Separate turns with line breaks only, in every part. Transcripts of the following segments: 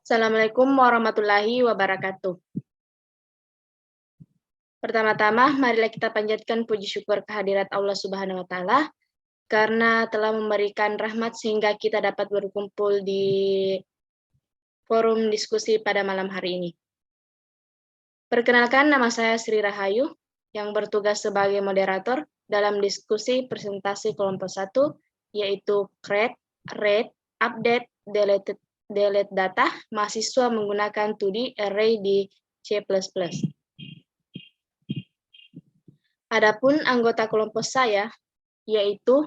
Assalamualaikum warahmatullahi wabarakatuh. Pertama-tama, marilah kita panjatkan puji syukur kehadirat Allah Subhanahu wa Ta'ala karena telah memberikan rahmat sehingga kita dapat berkumpul di forum diskusi pada malam hari ini. Perkenalkan, nama saya Sri Rahayu yang bertugas sebagai moderator dalam diskusi presentasi kelompok 1, yaitu create, read, update, delete data mahasiswa menggunakan 2D array di C++. Adapun anggota kelompok saya, yaitu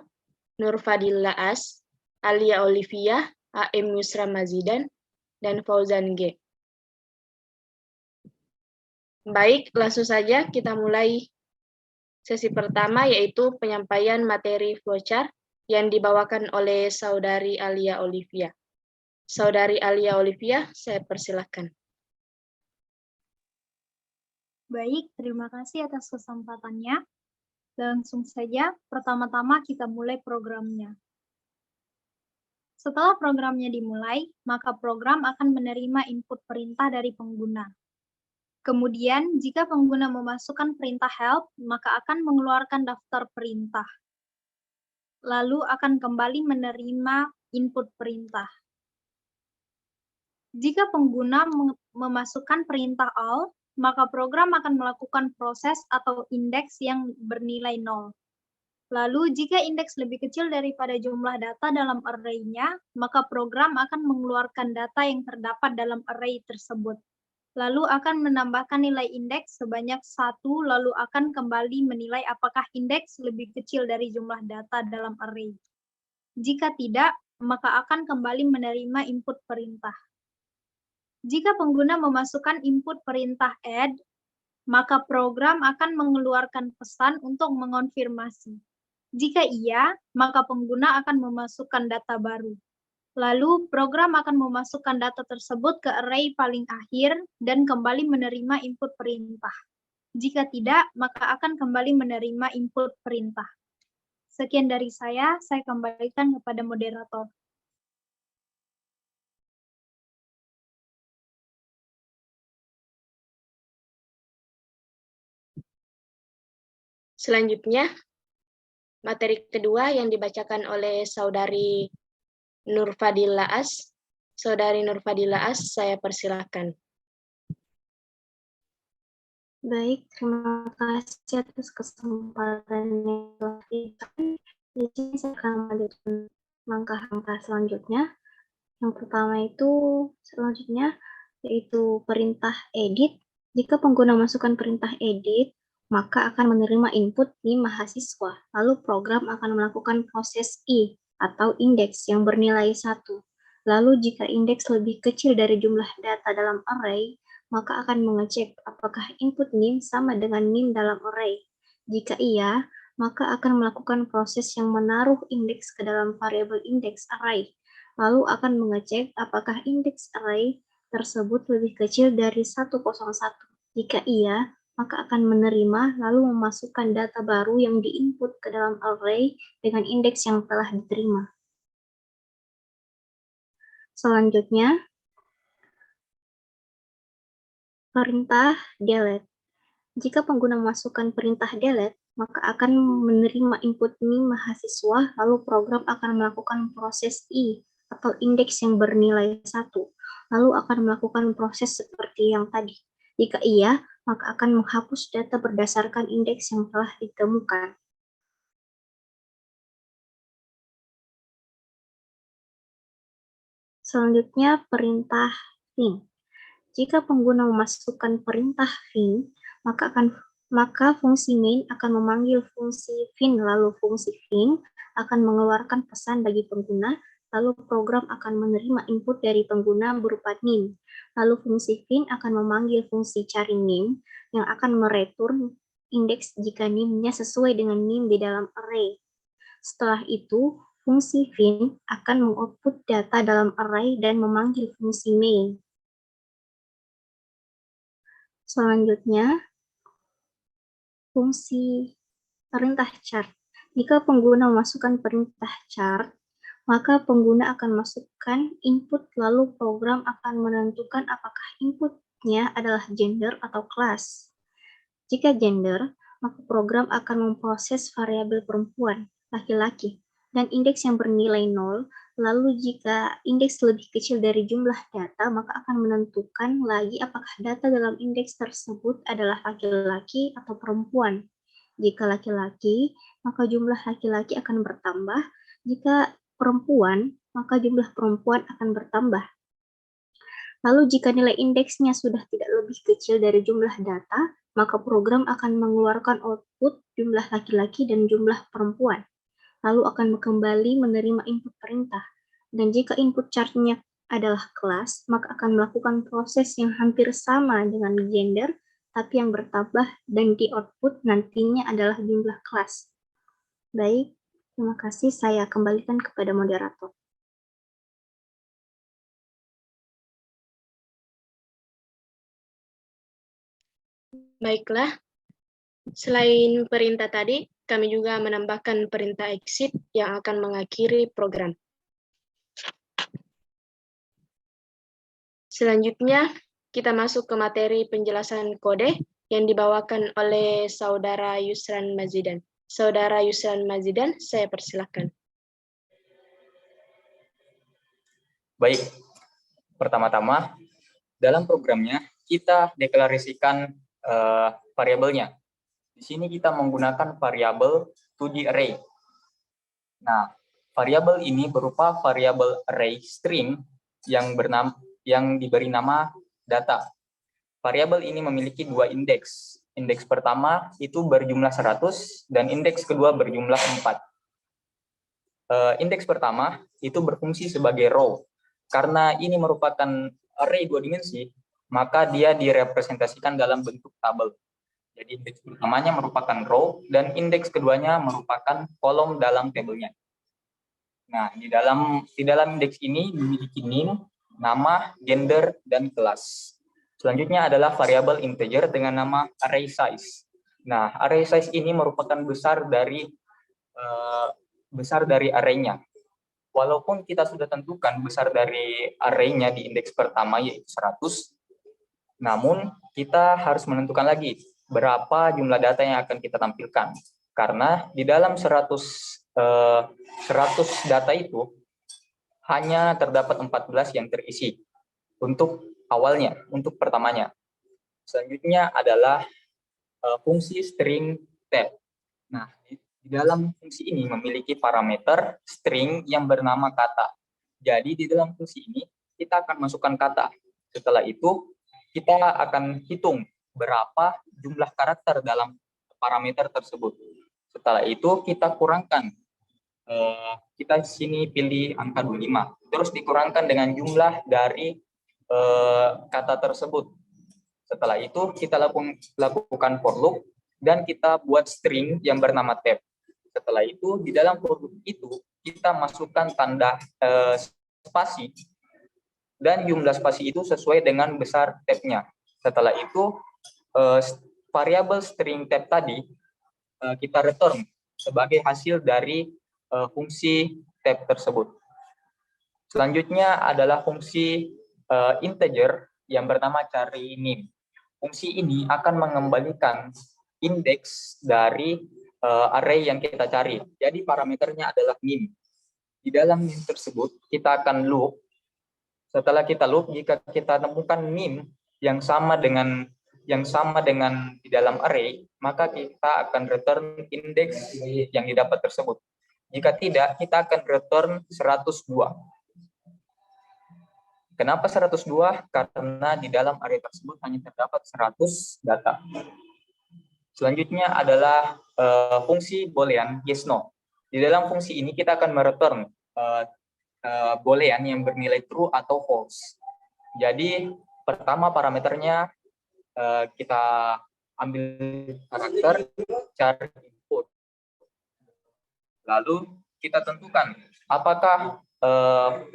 Nur Fadila As, Alia Olivia, AM Yusra Mazidan, dan Fauzan G. Baik, langsung saja kita mulai sesi pertama, yaitu penyampaian materi flowchart yang dibawakan oleh Saudari Alia Olivia. Saudari Alia Olivia, saya persilahkan.
Baik, terima kasih atas kesempatannya. Langsung saja, pertama-tama kita mulai programnya. Setelah programnya dimulai, maka program akan menerima input perintah dari pengguna. Kemudian, jika pengguna memasukkan perintah help, maka akan mengeluarkan daftar perintah. Lalu akan kembali menerima input perintah. Jika pengguna memasukkan perintah all, maka program akan melakukan proses atau indeks yang bernilai 0. Lalu, jika indeks lebih kecil daripada jumlah data dalam array-nya, maka program akan mengeluarkan data yang terdapat dalam array tersebut. Lalu akan menambahkan nilai indeks sebanyak 1, lalu akan kembali menilai apakah indeks lebih kecil dari jumlah data dalam array. Jika tidak, maka akan kembali menerima input perintah. Jika pengguna memasukkan input perintah add, maka program akan mengeluarkan pesan untuk mengonfirmasi. Jika iya, maka pengguna akan memasukkan data baru. Lalu, program akan memasukkan data tersebut ke array paling akhir dan kembali menerima input perintah. Jika tidak, maka akan kembali menerima input perintah. Sekian dari saya kembalikan kepada moderator.
Selanjutnya, materi kedua yang dibacakan oleh Saudari Nur Fadila As. Saudari Nur Fadila As, saya persilahkan.
Baik, terima kasih atas kesempatan yang telah diberikan. Di sini saya akan melanjutkan langkah-langkah selanjutnya. Yang pertama selanjutnya yaitu perintah edit. Jika pengguna masukkan perintah edit, maka akan menerima input NIM mahasiswa. Lalu program akan melakukan proses I atau indeks yang bernilai 1. Lalu jika indeks lebih kecil dari jumlah data dalam array, maka akan mengecek apakah input NIM sama dengan NIM dalam array. Jika iya, maka akan melakukan proses yang menaruh indeks ke dalam variabel indeks array. Lalu akan mengecek apakah indeks array tersebut lebih kecil dari 101. Jika iya, maka akan menerima lalu memasukkan data baru yang diinput ke dalam array dengan indeks yang telah diterima. Selanjutnya, perintah delete. Jika pengguna memasukkan perintah delete, maka akan menerima input NIM mahasiswa, lalu program akan melakukan proses I atau indeks yang bernilai 1, lalu akan melakukan proses seperti yang tadi. Jika iya, maka akan menghapus data berdasarkan indeks yang telah ditemukan. Selanjutnya, perintah fin. Jika pengguna memasukkan perintah fin, maka fungsi main akan memanggil fungsi fin, lalu fungsi fin akan mengeluarkan pesan bagi pengguna, lalu program akan menerima input dari pengguna berupa NIM. Lalu fungsi fin akan memanggil fungsi cari NIM yang akan mereturn indeks jika NIM-nya sesuai dengan NIM di dalam array. Setelah itu, fungsi fin akan mengoutput data dalam array dan memanggil fungsi main. Selanjutnya, fungsi perintah chart. Jika pengguna memasukkan perintah chart, maka pengguna akan masukkan input lalu program akan menentukan apakah inputnya adalah gender atau kelas. Jika gender, maka program akan memproses variabel perempuan, laki-laki, dan indeks yang bernilai 0. Lalu jika indeks lebih kecil dari jumlah data, maka akan menentukan lagi apakah data dalam indeks tersebut adalah laki-laki atau perempuan. Jika laki-laki, maka jumlah laki-laki akan bertambah. Jika perempuan, maka jumlah perempuan akan bertambah. Lalu jika nilai indeksnya sudah tidak lebih kecil dari jumlah data, maka program akan mengeluarkan output jumlah laki-laki dan jumlah perempuan. Lalu akan kembali menerima input perintah. Dan jika input chart-nya adalah kelas, maka akan melakukan proses yang hampir sama dengan gender, tapi yang bertambah dan di output nantinya adalah jumlah kelas. Baik, terima kasih. Saya kembalikan kepada moderator.
Baiklah, selain perintah tadi, kami juga menambahkan perintah exit yang akan mengakhiri program. Selanjutnya, kita masuk ke materi penjelasan kode yang dibawakan oleh Saudara Yusran Mazidan. Saudara Yusran Mazidan, saya persilakan.
Baik, pertama-tama dalam programnya kita deklarasikan variabelnya. Di sini kita menggunakan variabel 2D array. Nah, variabel ini berupa variabel array string yang diberi nama data. Variabel ini memiliki dua indeks. Indeks pertama itu berjumlah 100 dan indeks kedua berjumlah 4. Indeks pertama itu berfungsi sebagai row. Karena ini merupakan array dua dimensi, maka dia direpresentasikan dalam bentuk tabel. Jadi indeks pertamanya merupakan row dan indeks keduanya merupakan kolom dalam tabelnya. Nah, di dalam indeks ini memiliki name, nama, gender, dan kelas. Selanjutnya adalah variabel integer dengan nama array size. Nah, array size ini merupakan besar dari array-nya. Walaupun kita sudah tentukan besar dari array-nya di indeks pertama yaitu 100, namun kita harus menentukan lagi berapa jumlah data yang akan kita tampilkan. Karena di dalam 100 data itu hanya terdapat 14 yang terisi untuk awalnya, untuk pertamanya. Selanjutnya adalah fungsi string tab. Nah, di dalam fungsi ini memiliki parameter string yang bernama kata. Jadi di dalam fungsi ini kita akan masukkan kata. Setelah itu kita akan hitung berapa jumlah karakter dalam parameter tersebut. Setelah itu kita kurangkan. Kita di sini pilih angka 25. Terus dikurangkan dengan jumlah dari kata tersebut. Setelah itu kita lakukan for loop dan kita buat string yang bernama tab. Setelah itu di dalam for loop itu kita masukkan tanda spasi dan jumlah spasi itu sesuai dengan besar tabnya. Setelah itu variabel string tab tadi kita return sebagai hasil dari fungsi tab tersebut. Selanjutnya adalah fungsi integer yang bernama cari name. Fungsi ini akan mengembalikan indeks dari array yang kita cari. Jadi parameternya adalah name. Di dalam name tersebut kita akan loop. Setelah kita loop, jika kita temukan name yang sama dengan di dalam array, maka kita akan return indeks yang didapat tersebut. Jika tidak, kita akan return 102. Kenapa 102? Karena di dalam array tersebut hanya terdapat 100 data. Selanjutnya adalah fungsi boolean yes no. Di dalam fungsi ini kita akan mereturn boolean yang bernilai true atau false. Jadi pertama parameternya kita ambil karakter cari input. Lalu kita tentukan apakah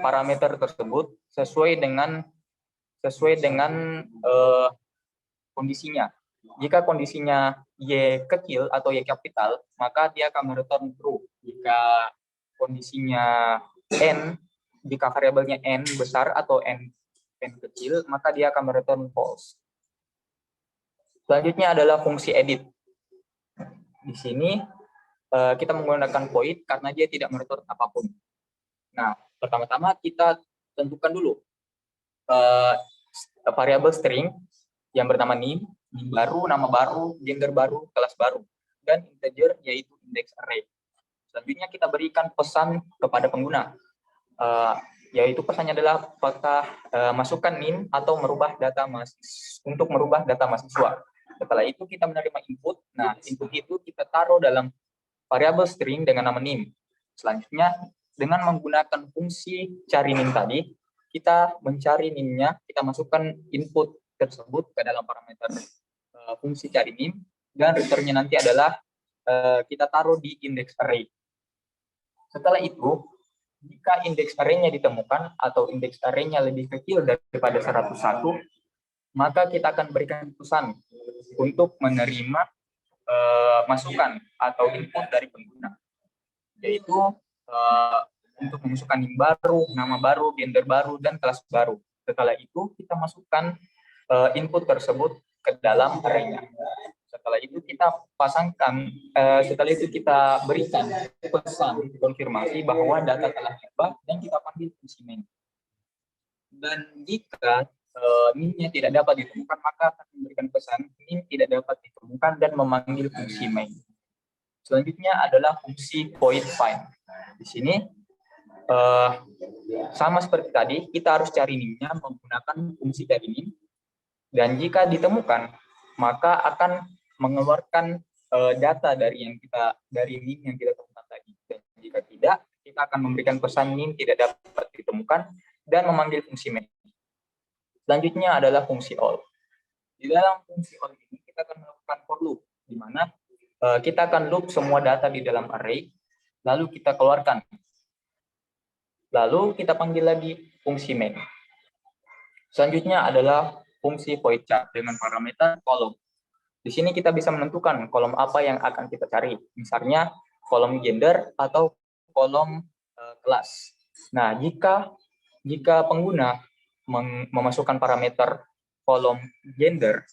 parameter tersebut sesuai dengan kondisinya. Jika kondisinya Y kecil atau Y kapital, maka dia akan mereturn true. Jika kondisinya n, jika variabelnya n besar atau n kecil, maka dia akan mereturn false. Selanjutnya adalah fungsi edit. Di sini kita menggunakan void karena dia tidak mereturn apapun. Nah, pertama-tama kita tentukan dulu variabel string yang bernama name baru, nama baru, gender baru, kelas baru, dan integer yaitu index array. Selanjutnya kita berikan pesan kepada pengguna, yaitu pesannya adalah apakah masukkan name atau merubah data untuk merubah data mahasiswa. Setelah itu kita menerima input. Nah, input itu kita taruh dalam variabel string dengan nama name. Selanjutnya dengan menggunakan fungsi cari name tadi, kita mencari name-nya, kita masukkan input tersebut ke dalam parameter fungsi cari name, dan return-nya nanti adalah kita taruh di index array. Setelah itu, jika index array-nya ditemukan atau index array-nya lebih kecil daripada 101, maka kita akan berikan pesan untuk menerima masukan atau input dari pengguna, yaitu untuk memasukkan name baru, nama baru, gender baru, dan kelas baru. Setelah itu kita masukkan input tersebut ke dalam array-nya. Setelah itu kita pasangkan, setelah itu kita berikan pesan konfirmasi bahwa data telah diubah dan kita panggil fungsi main. Dan jika name-nya tidak dapat ditemukan, maka akan memberikan pesan name tidak dapat ditemukan dan memanggil fungsi main. Selanjutnya adalah fungsi void find. Di sini sama seperti tadi, kita harus cari name-nya menggunakan fungsi cari name. Dan jika ditemukan, maka akan mengeluarkan data dari name yang kita temukan tadi. Dan jika tidak, kita akan memberikan pesan name tidak dapat ditemukan dan memanggil fungsi main. Selanjutnya adalah fungsi all. Di dalam fungsi all ini kita akan melakukan for loop, di mana kita akan loop semua data di dalam array, lalu kita keluarkan. Lalu kita panggil lagi fungsi main. Selanjutnya adalah fungsi void char dengan parameter kolom. Di sini kita bisa menentukan kolom apa yang akan kita cari. Misalnya kolom gender atau kolom kelas. Nah, jika pengguna memasukkan parameter kolom gender,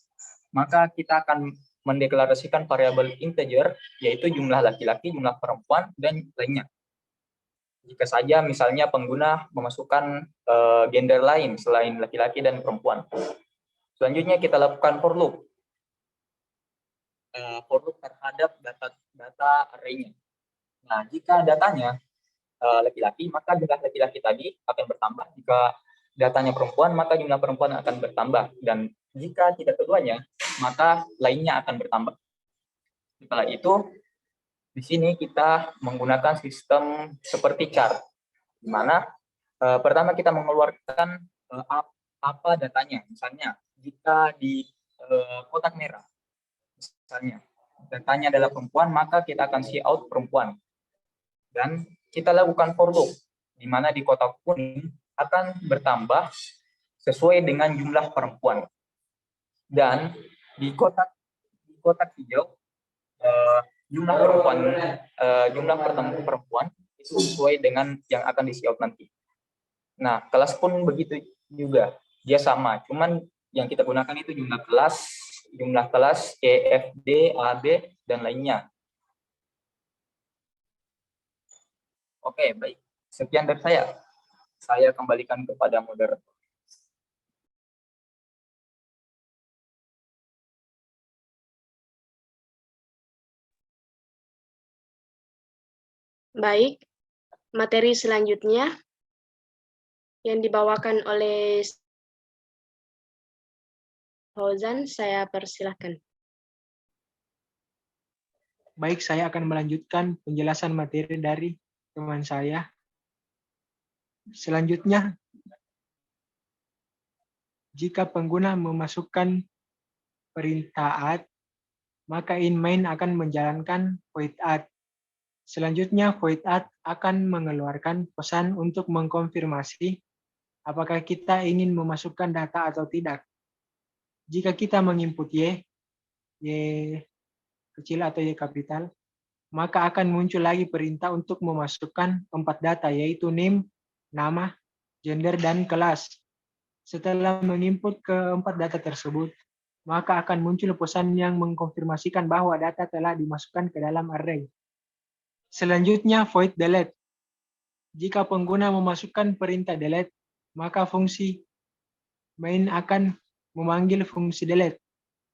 maka kita akan mendeklarasikan variabel integer, yaitu jumlah laki-laki, jumlah perempuan, dan lainnya. Jika saja misalnya pengguna memasukkan gender lain selain laki-laki dan perempuan. Selanjutnya kita lakukan for loop. For loop terhadap data array-nya. Nah, jika datanya laki-laki, maka jumlah laki-laki tadi akan bertambah. Jika datanya perempuan, maka jumlah perempuan akan bertambah. Dan jika tidak keduanya, maka lainnya akan bertambah. Setelah itu, di sini kita menggunakan sistem seperti chart, di mana pertama kita mengeluarkan apa datanya. Misalnya, jika di kotak merah, misalnya datanya adalah perempuan, maka kita akan see out perempuan. Dan kita lakukan for loop, di mana di kotak kuning akan bertambah sesuai dengan jumlah perempuan. Dan di kotak hijau jumlah perempuan itu sesuai dengan yang akan di out nanti. Nah, kelas pun begitu juga, dia sama, cuman yang kita gunakan itu jumlah kelas E, F, D, A, B, dan lainnya. Oke, baik. Sekian dari saya. Saya kembalikan kepada moderator.
Baik, materi selanjutnya yang dibawakan oleh Fauzan, saya persilahkan.
Baik, saya akan melanjutkan penjelasan materi dari teman saya. Selanjutnya, jika pengguna memasukkan perintah add, maka in main akan menjalankan void add. Selanjutnya, void add akan mengeluarkan pesan untuk mengkonfirmasi apakah kita ingin memasukkan data atau tidak. Jika kita menginput Y kecil atau Y kapital, maka akan muncul lagi perintah untuk memasukkan 4 data, yaitu name, nama, gender, dan kelas. Setelah menginput keempat data tersebut, maka akan muncul pesan yang mengkonfirmasikan bahwa data telah dimasukkan ke dalam array. Selanjutnya, void delete. Jika pengguna memasukkan perintah delete, maka fungsi main akan memanggil fungsi delete.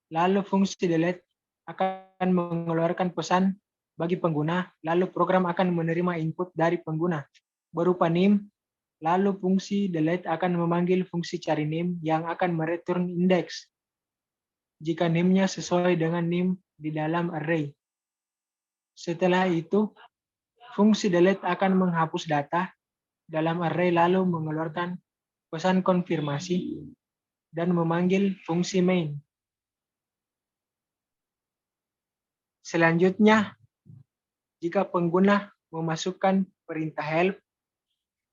Lalu fungsi delete akan mengeluarkan pesan bagi pengguna, lalu program akan menerima input dari pengguna berupa name, lalu fungsi delete akan memanggil fungsi cari name yang akan mereturn index jika name-nya sesuai dengan name di dalam array. Setelah itu, fungsi delete akan menghapus data dalam array lalu mengeluarkan pesan konfirmasi dan memanggil fungsi main. Selanjutnya, jika pengguna memasukkan perintah help,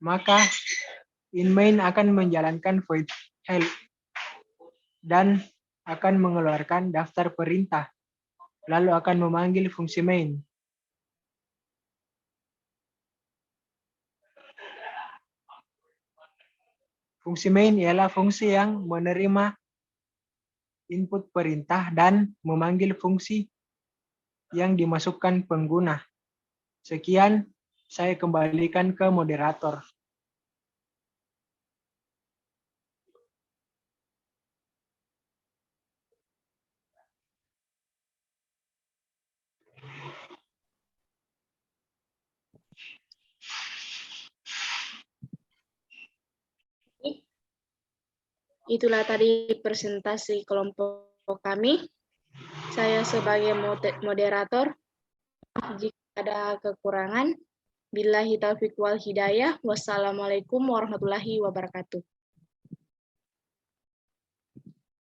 maka inMain akan menjalankan void help dan akan mengeluarkan daftar perintah, lalu akan memanggil fungsi main. Fungsi main ialah fungsi yang menerima input perintah dan memanggil fungsi yang dimasukkan pengguna. Sekian, saya kembalikan ke moderator.
Itulah tadi presentasi kelompok kami. Saya sebagai moderator, jika ada kekurangan, billahi taufiq wal hidayah. Wassalamualaikum warahmatullahi wabarakatuh.